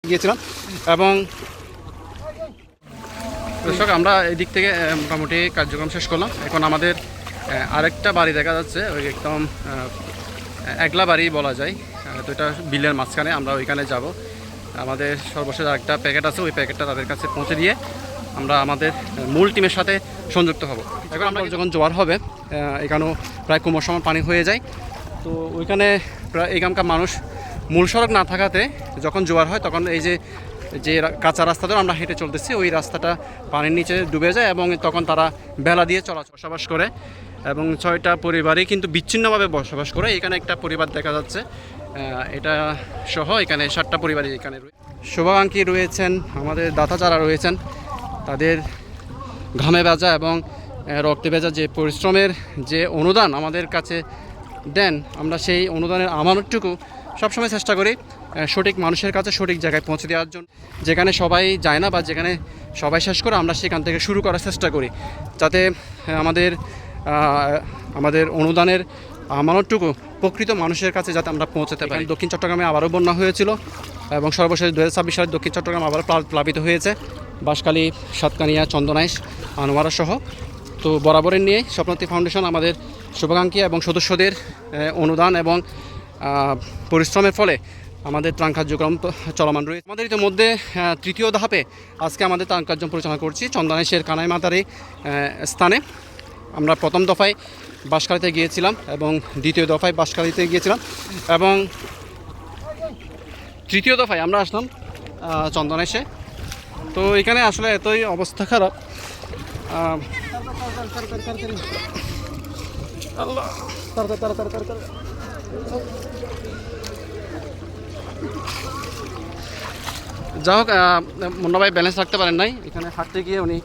গিয়েছিলাম। এবং দর্শক, আমরা এই দিক থেকে মোটামুটি কার্যক্রম শেষ করলাম। এখন আমাদের আরেকটা বাড়ি দেখা যাচ্ছে, ওই একদম একলা বাড়ি বলা যায়। তো এটা বিলের মাঝখানে, আমরা ওইখানে যাব। আমাদের সর্বশেষ আরেকটা প্যাকেট আছে, ওই প্যাকেটটা তাদের কাছে পৌঁছে দিয়ে আমরা আমাদের মূল টিমের সাথে সংযুক্ত হব। এখন আমরা যখন জোয়ার হবে, এখানেও প্রায় কোমর সমান পানি হয়ে যায়। তো ওইখানে প্রায় এখানকার মানুষ মূল সড়ক না থাকাতে যখন জোয়ার হয় তখন এই যে কাঁচা রাস্তা ধরে আমরা হেঁটে চলতেছি, ওই রাস্তাটা পানির নিচে ডুবে যায় এবং তখন তারা বেলা দিয়ে বসবাস করে। এবং 6টা পরিবারই কিন্তু বিচ্ছিন্নভাবে বসবাস করে। এখানে একটা পরিবার দেখা যাচ্ছে, এটা সহ এখানে 7টা পরিবারই এখানে শুভাকাঙ্ক্ষী রয়েছেন, আমাদের দাতা যারা রয়েছেন, তাদের ঘামে ভেজা এবং রক্তে ভেজা যে পরিশ্রমের যে অনুদান আমাদের কাছে দেন, আমরা সেই অনুদানের আমানতটুকু সবসময় চেষ্টা করি সঠিক মানুষের কাছে সঠিক জায়গায় পৌঁছে দেওয়ার জন্য। যেখানে সবাই যায় না বা যেখানে সবাই শেষ করে, আমরা সেখান থেকে শুরু করার চেষ্টা করি, যাতে আমাদের অনুদানের আমানতটুকু প্রকৃত মানুষের কাছে যাতে আমরা পৌঁছাতে পারি। দক্ষিণ চট্টগ্রামে আবারও বন্যা হয়েছিল এবং সর্বশেষ 2026 সালে দক্ষিণ চট্টগ্রাম আবারও প্লাবিত হয়েছে, বাঁশখালী, সাতকানিয়া, চন্দনাইশ, আনোয়ারা সহ। তো বরাবরের নিয়ে স্বপ্নতি ফাউন্ডেশন আমাদের শুভাকাঙ্ক্ষী এবং সদস্যদের অনুদান এবং পরিশ্রমের ফলে আমাদের ত্রাণ কার্যক্রম চলমান রয়েছে। আমাদের ইতিমধ্যে তৃতীয় ধাপে আজকে আমাদের ত্রাণ কার্যক্রম পরিচালনা করছি চন্দনাইশের কানাই মাতার স্থানে। আমরা প্রথম দফায় বাঁশখালীতে গিয়েছিলাম এবং দ্বিতীয় দফায় বাঁশখালীতে গিয়েছিলাম এবং তৃতীয় দফায় আমরা আসলাম চন্দনাইশে। তো এখানে আসলে এতই অবস্থা খারাপ, যা হোক, মুন্না ভাই ব্যালেন্স রাখতে পারেন নাই, এখানে হাঁটতে গিয়ে উনি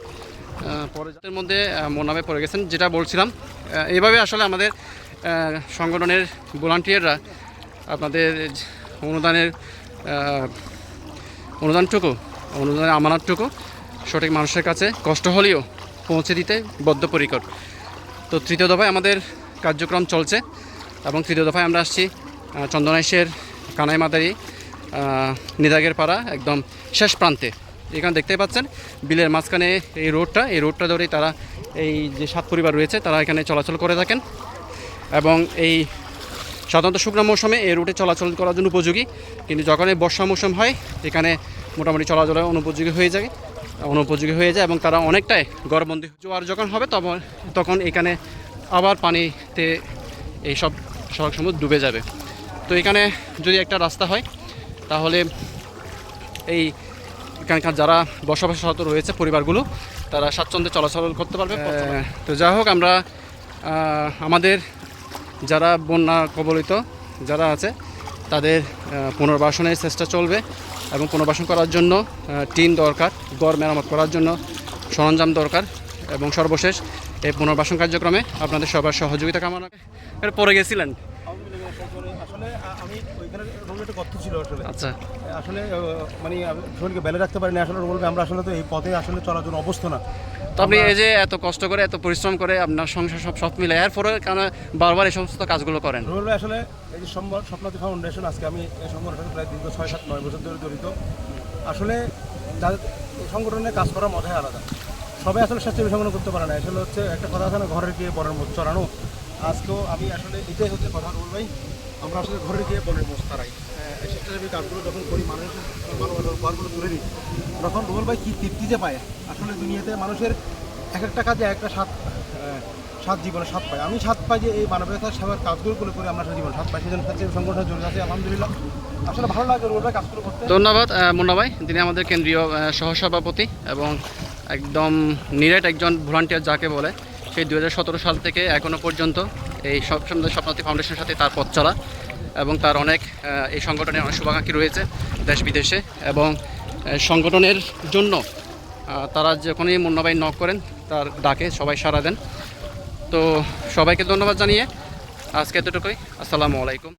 পরে যাদের মধ্যে মুন্না ভাই পড়ে গেছেন। যেটা বলছিলাম, এইভাবে আসলে আমাদের সংগঠনের ভলান্টিয়াররা আপনাদের অনুদানের আমানতটুকু সঠিক মানুষের কাছে কষ্ট হলেও পৌঁছে দিতে বদ্ধপরিকর। তো তৃতীয় দফায় আমাদের কার্যক্রম চলছে এবং তৃতীয় দফায় আমরা আসছি চন্দনাইশের কানাই মাদারি নিদাগের পাড়া একদম শেষ প্রান্তে। এখানে দেখতে পাচ্ছেন বিলের মাঝখানে এই রোডটা ধরেই তারা, এই যে 7 পরিবার রয়েছে, তারা এখানে চলাচল করে থাকেন। এবং এই সাধারণত শুকনো মৌসুমে এই রুটে চলাচল করার জন্য উপযোগী, কিন্তু যখন এই বর্ষা মৌসুম হয় এখানে মোটামুটি চলাচলের অনুপযোগী হয়ে যায় এবং তারা অনেকটাই ঘরবন্দি। জোয়ার যখন হবে তখন এখানে আবার পানিতে এই সব সড়ক সমূহ ডুবে যাবে। তো এখানে যদি একটা রাস্তা হয় তাহলে এই এখানকার যারা বসবাসরত রয়েছে পরিবারগুলো, তারা স্বাচ্ছন্দ্যে চলাচল করতে পারবে। তো যাই হোক, আমরা আমাদের যারা বন্যা কবলিত যারা আছে তাদের পুনর্বাসনের চেষ্টা চলবে এবং পুনর্বাসন করার জন্য টিন দরকার, ঘর মেরামত করার জন্য সরঞ্জাম দরকার। এবং সর্বশেষ এই পুনর্বাসন কার্যক্রমে আপনাদের সবার সহযোগিতা কামনা। পরে গেছিলেন? আসলে আমি ওইখানে একটা গর্ত ছিল আসলে। আচ্ছা, আসলে মানে শরীরকে বেলে রাখতে পারিনি আসলে। বলবে আমরা আসলে তো এই পথে আসলে চলাচল অবস্থা না। তো আপনি এই যে এত কষ্ট করে এত পরিশ্রম করে আপনার সংসার সব মিলে এরপরে কেন বারবার এই সমস্ত কাজগুলো করেন? বলবে আসলে এই যে স্বপ্নতি ফাউন্ডেশন, আজকে আমি এই সংগঠনের প্রায় দীর্ঘ 6-7-9 বছর ধরে জড়িত। আসলে যাদের এই সংগঠনে কাজ করার মজাই আলাদা। সবাই আসলে স্বেচ্ছাসেবী সংগঠন করতে পারে না। আসলে হচ্ছে একটা কথা আছে না, ঘরের গিয়ে বনের মোচ চড়ানো। আজকেও আমি আসলে এটাই হচ্ছে কথা বলবাই, আমরা আসলে ঘরে গিয়ে বনের মোচ তারাই স্বেচ্ছাসেবী কাজগুলো যখন করি, মানুষের ঘরগুলো তুলে নিই, তখন রুবেল ভাই কী তৃপ্তি যে পায়। আসলে দুনিয়াতে মানুষের এক একটা কাজে একটা স্বাদ জীবনে স্বাদ পায়। আমি স্বাদ পাই যে এই মানবতার সেবার কাজগুলো করে আমরা জীবন স্বাদ পাই। সেজন্য স্বেচ্ছাসেবী সংগঠনের জন্য আছে, আলহামদুলিল্লাহ। আসলে ভালো লাগে রুবেল ভাই কাজগুলো করতে। ধন্যবাদ মুন্না ভাই, তিনি আমাদের কেন্দ্রীয় সহসভাপতি এবং একদম নিরেট একজন ভলান্টিয়ার যাকে বলে। সেই 2017 সাল থেকে এখনও পর্যন্ত এই স্বপ্নতি ফাউন্ডেশনের সাথে তার পথ চলা এবং তার অনেক এই সংগঠনের অনেক শুভাকাঙ্ক্ষী রয়েছে দেশ বিদেশে। এবং সংগঠনের জন্য তারা যখনই মুন্না ভাই নক করেন, তার ডাকে সবাই সাড়া দেন। তো সবাইকে ধন্যবাদ জানিয়ে আজকে এতটুকুই। আসসালামু আলাইকুম।